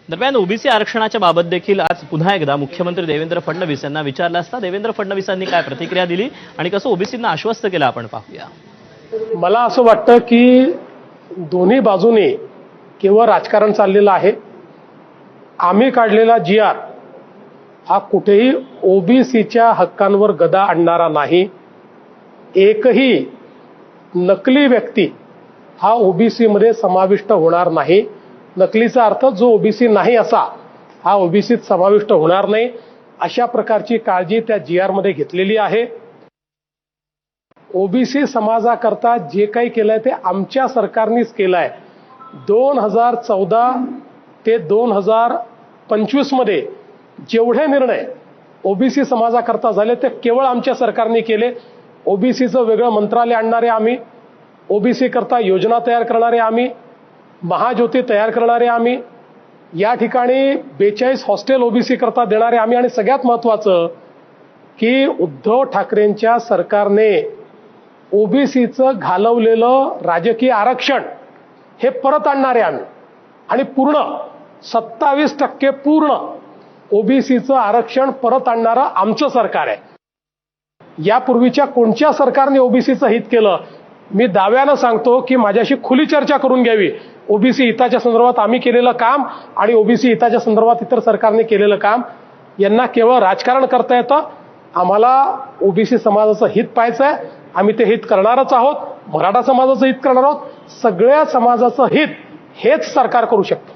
दरम्यान ओबीसी आरक्षणाच्या बाबत देखील आज पुन्हा एकदा मुख्यमंत्री देवेंद्र फडणवीस यांना विचारलं असता देवेंद्र फडणवीसांनी काय प्रतिक्रिया दिली आणि कसं ओबीसींना आश्वस्त केलं आपण पाहूया। मला असं वाटतं की दोन्ही बाजूने केवळ राजकारण चाललेलं आहे। आम्ही काढलेला GR हा कुठेही ओबीसीच्या हक्कांवर गदा आणणारा नाही। एकही नकली व्यक्ती हा ओबीसी मध्ये समाविष्ट होणार नाही। नकलीचा अर्थ जो ओबीसी नाही असा हा ओबीसीत समाविष्ट होणार नाही, अशा प्रकारची काळजी त्या GR मध्ये घेतलेली आहे। ओबीसी समाजाकरता जे काही केलंय ते आमच्या सरकारनेच केलंय। 2014 ते 2025 मध्ये जेवढे निर्णय ओबीसी समाजाकरता झाले ते केवळ आमच्या सरकारने केले। ओबीसीचं वेगळं मंत्रालय आणणारे आम्ही, ओबीसी करता योजना तयार करणारे आम्ही, महाज्योती तयार करणारे आम्ही, या ठिकाणी 42 हॉस्टेल ओबीसी करता देणारे आम्ही, आणि सगळ्यात महत्त्वाचं की उद्धव ठाकरेंच्या सरकारने ओबीसीचं घालवलेलं राजकीय आरक्षण हे परत आणणारे आम्ही, आणि पूर्ण 27% पूर्ण ओबीसीचं आरक्षण परत आणणारं आमचं सरकार आहे। यापूर्वीच्या कोणत्या सरकारने ओबीसीचं हित केलं? मी दाव्यानं सांगतो की माझ्याशी खुली चर्चा करून घ्यावी। ओबीसी हिताच्या संदर्भात आम्ही केलेलं काम आणि ओबीसी हिताच्या संदर्भात इतर सरकारने केलेलं काम यांना केवळ राजकारण करता येतं। आम्हाला ओबीसी समाजाचं हित पाहायचंय, आम्ही ते हित करणारच आहोत। मराठा समाजाचं हित करणार आहोत। सगळ्या समाजाचं हित हेच सरकार करू शकतं।